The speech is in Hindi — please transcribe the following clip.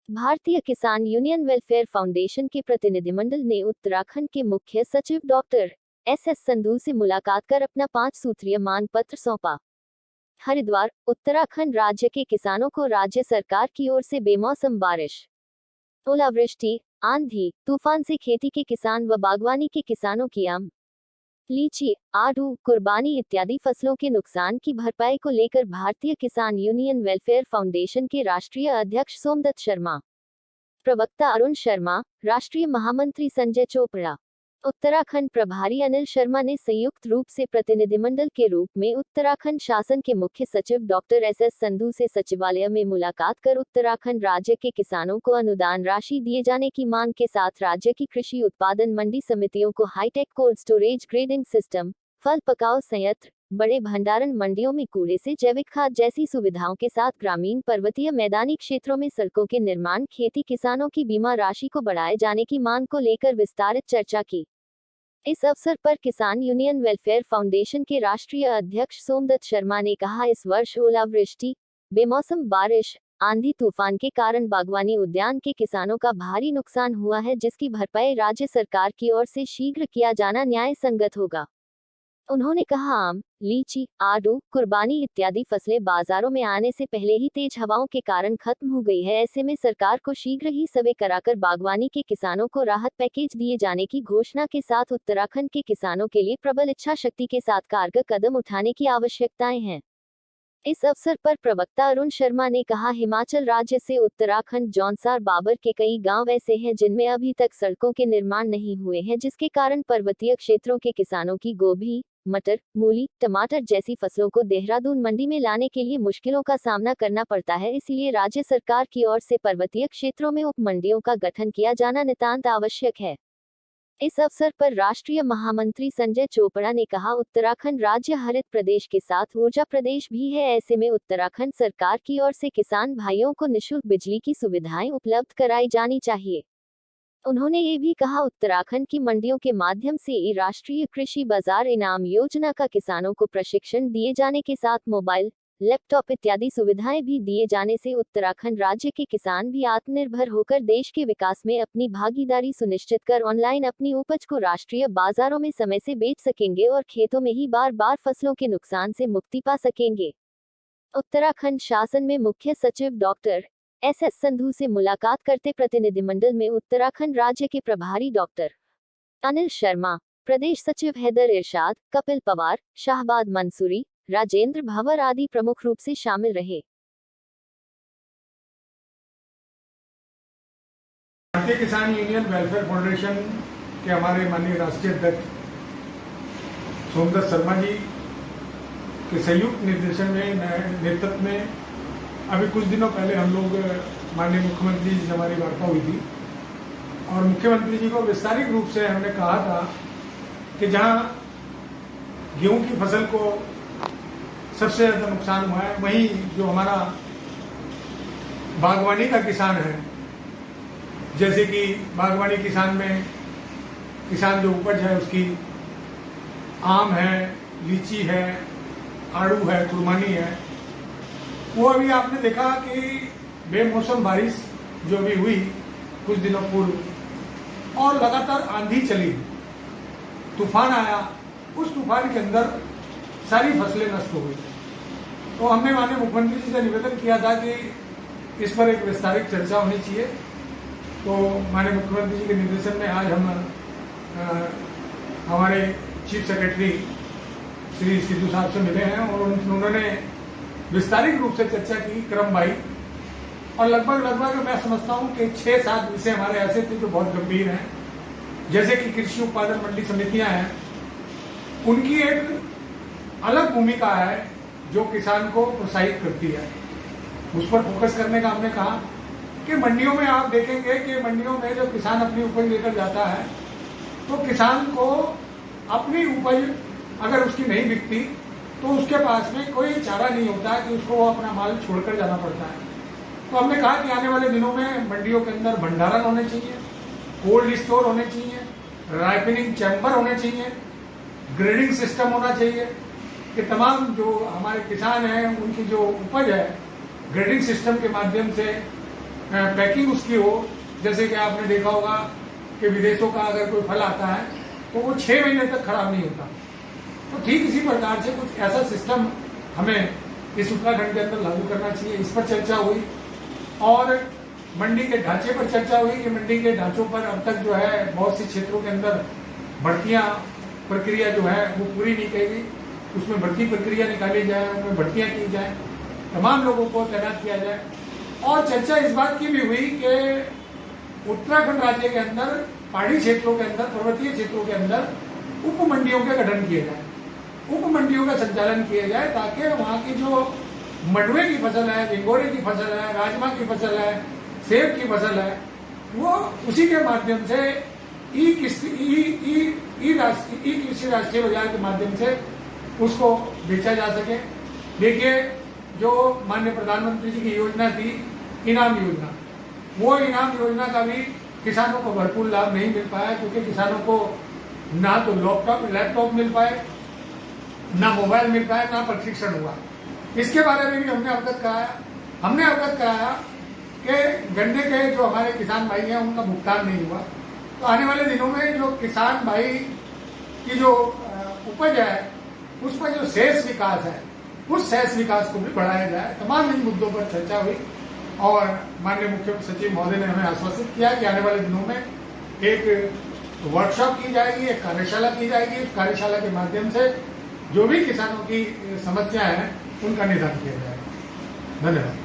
भारतीय किसान यूनियन वेलफेयर फाउंडेशन के प्रतिनिधिमंडल ने उत्तराखंड के मुख्य सचिव डॉक्टर एस संधू से मुलाकात कर अपना 5 सूत्रीय मांग पत्र सौंपा। हरिद्वार, उत्तराखंड राज्य के किसानों को राज्य सरकार की ओर से बेमौसम बारिश, ओलावृष्टि, आंधी, तूफान से खेती के किसान व बागवानी के किसानों की आम, लीची, आड़ू, कुर्बानी इत्यादि फसलों के नुकसान की भरपाई को लेकर भारतीय किसान यूनियन वेलफेयर फाउंडेशन के राष्ट्रीय अध्यक्ष सोमदत्त शर्मा, प्रवक्ता अरुण शर्मा, राष्ट्रीय महामंत्री संजय चोपड़ा, उत्तराखंड प्रभारी अनिल शर्मा ने संयुक्त रूप से प्रतिनिधिमंडल के रूप में उत्तराखंड शासन के मुख्य सचिव डॉक्टर एस संधू से सचिवालय में मुलाकात कर उत्तराखंड राज्य के किसानों को अनुदान राशि दिए जाने की मांग के साथ राज्य की कृषि उत्पादन मंडी समितियों को high tech cold storage grading system, फल पकाव संयंत्र, बड़े भंडारण मंडियों में कूड़े से जैविक खाद जैसी सुविधाओं के साथ ग्रामीण, पर्वतीय, मैदानी क्षेत्रों में सड़कों के निर्माण, खेती किसानों की बीमा राशि को बढ़ाए जाने की मांग को लेकर विस्तारित चर्चा की। इस अवसर पर किसान यूनियन वेलफेयर फाउंडेशन के राष्ट्रीय अध्यक्ष सोमदत्त शर्मा ने कहा, इस वर्ष ओलावृष्टि, बेमौसम बारिश, आंधी तूफान के कारण बागवानी उद्यान के किसानों का भारी नुकसान हुआ है, जिसकी भरपाई राज्य सरकार की ओर से शीघ्र किया जाना न्याय संगत होगा। उन्होंने कहा, आम, लीची, आड़ू, कुर्बानी इत्यादि फसलें बाजारों में आने से पहले ही तेज हवाओं के कारण खत्म हो गई है। ऐसे में सरकार को शीघ्र ही सर्वे कराकर बागवानी के किसानों को राहत पैकेज दिए जाने की घोषणा के साथ उत्तराखंड के किसानों के लिए प्रबल इच्छा शक्ति के साथ कारगर कदम उठाने की आवश्यकताएं हैं। इस अवसर पर प्रवक्ता अरुण शर्मा ने कहा, हिमाचल राज्य से उत्तराखंड जौनसार बाबर के कई गांव ऐसे हैं जिनमें अभी तक सड़कों के निर्माण नहीं हुए हैं, जिसके कारण पर्वतीय क्षेत्रों के किसानों की गोभी, मटर, मूली, टमाटर जैसी फसलों को देहरादून मंडी में लाने के लिए मुश्किलों का सामना करना पड़ता है। इसलिए राज्य सरकार की ओर से पर्वतीय क्षेत्रों में उप मंडियों का गठन किया जाना नितांत आवश्यक है। इस अवसर पर राष्ट्रीय महामंत्री संजय चोपड़ा ने कहा, उत्तराखंड राज्य हरित प्रदेश के साथ ऊर्जा प्रदेश भी है। ऐसे में उत्तराखंड सरकार की ओर से किसान भाइयों को निःशुल्क बिजली की सुविधाएं उपलब्ध कराई जानी चाहिए। उन्होंने ये भी कहा, उत्तराखंड की मंडियों के माध्यम से राष्ट्रीय कृषि बाजार इनाम योजना का किसानों को प्रशिक्षण दिए जाने के साथ मोबाइल, लैपटॉप इत्यादि सुविधाएं भी दिए जाने से उत्तराखंड राज्य के किसान भी आत्मनिर्भर होकर देश के विकास में अपनी भागीदारी सुनिश्चित कर ऑनलाइन अपनी उपज को राष्ट्रीय बाजारों में समय से बेच सकेंगे और खेतों में ही बार बार फसलों के नुकसान से मुक्ति पा सकेंगे। उत्तराखंड शासन में मुख्य सचिव डॉक्टर एस संधू से मुलाकात करते प्रतिनिधिमंडल में उत्तराखंड राज्य के प्रभारी डॉक्टर अनिल शर्मा, प्रदेश सचिव हैदर इरशाद, कपिल पवार, शाहबाद मंसूरी, राजेंद्र भंवर आदि प्रमुख रूप से शामिल रहे। भारतीय किसान यूनियन वेलफेयर फाउंडेशन के हमारे माननीय राष्ट्रीय अध्यक्ष सोमदत्त शर्मा जी के संयुक्त निर्देशन में, नेतृत्व में अभी कुछ दिनों पहले हम लोग माननीय मुख्यमंत्री जी से हमारी वार्ता हुई थी और मुख्यमंत्री जी को विस्तारित रूप से हमने कहा था कि जहां गेहूं की फसल को सबसे ज्यादा नुकसान हुआ है, वहीं जो हमारा बागवानी का किसान है, जैसे कि बागवानी किसान में किसान जो उपज है उसकी आम है, लीची है, आड़ू है, कुर्बानी है, वो अभी आपने देखा कि बेमौसम बारिश जो अभी हुई कुछ दिनों पूर्व और लगातार आंधी चली, तूफान आया, उस तूफान के अंदर सारी फसलें नष्ट हो गई। तो हमने माननीय मुख्यमंत्री जी से निवेदन किया था कि इस पर एक विस्तारित चर्चा होनी चाहिए। तो माननीय मुख्यमंत्री जी के निर्देशन में आज हम हमारे चीफ सेक्रेटरी श्री सिद्धू साहब से मिले हैं और उन्होंने विस्तारित रूप से चर्चा की क्रमवाही, और लगभग मैं समझता हूं कि 6-7 विषय हमारे ऐसे थे जो बहुत गंभीर हैं, जैसे कि कृषि उत्पादन मंडी समितियां हैं, उनकी एक अलग भूमिका है जो किसान को प्रोत्साहित करती है, उस पर फोकस करने का हमने कहा कि मंडियों में आप देखेंगे कि मंडियों में जो किसान अपनी उपज लेकर जाता है तो किसान को अपनी उपज अगर उसकी नहीं बिकती तो उसके पास में कोई चारा नहीं होता है कि उसको वो अपना माल छोड़कर जाना पड़ता है। तो हमने कहा कि आने वाले दिनों में मंडियों के अंदर भंडारण होने चाहिए, कोल्ड स्टोर होने चाहिए, राइपनिंग चैम्बर होने चाहिए, ग्रेडिंग सिस्टम होना चाहिए कि तमाम जो हमारे किसान हैं उनकी जो उपज है ग्रेडिंग सिस्टम के माध्यम से पैकिंग उसकी हो। जैसे कि आपने देखा होगा कि विदेशों का अगर कोई फल आता है तो वो 6 महीने तक खराब नहीं होता। तो ठीक इसी प्रकार से कुछ ऐसा सिस्टम हमें इस उत्तराखंड के अंदर लागू करना चाहिए। इस पर चर्चा हुई और मंडी के ढांचे पर चर्चा हुई कि मंडी के ढांचों पर अब तक जो है बहुत सी क्षेत्रों के अंदर भर्तियां प्रक्रिया जो है वो पूरी नहीं की गई। उसमें भर्ती प्रक्रिया निकाली जाए, उनमें भर्तियां की जाए, तमाम लोगों को तैनात किया जाए। और चर्चा इस बात की भी हुई कि उत्तराखंड राज्य के अंदर पहाड़ी क्षेत्रों के अंदर, पर्वतीय क्षेत्रों के अंदर उप मंडियों का गठन किया जाए, उप मंडियों का संचालन किया जाए, ताकि वहाँ की जो मंडुए की फसल है, झिंगोरे की फसल है, राजमा की फसल है, सेब की फसल है, वो उसी के माध्यम से ई कृषि राष्ट्रीय बाजार के माध्यम से उसको बेचा जा सके। देखिए, जो माननीय प्रधानमंत्री जी की योजना थी इनाम योजना, वो इनाम योजना का भी किसानों को भरपूर लाभ नहीं मिल पाया, क्योंकि किसानों को ना तो लैपटॉप मिल पाए, ना मोबाइल मिल पाए, ना प्रशिक्षण हुआ। इसके बारे में भी हमने अवगत कराया कि गन्ने के जो हमारे किसान भाई हैं उनका भुगतान नहीं हुआ। तो आने वाले दिनों में जो किसान भाई की जो उपज है उस पर जो शेष विकास है, उस शेष विकास को भी बढ़ाया जाए। तमाम इन मुद्दों पर चर्चा हुई और माननीय मुख्य सचिव महोदय ने हमें आश्वासित किया कि आने वाले दिनों में एक वर्कशॉप की जाएगी, एक कार्यशाला की जाएगी। उस कार्यशाला के माध्यम से जो भी किसानों की समस्याएं हैं उनका निदान किया जाएगा। धन्यवाद।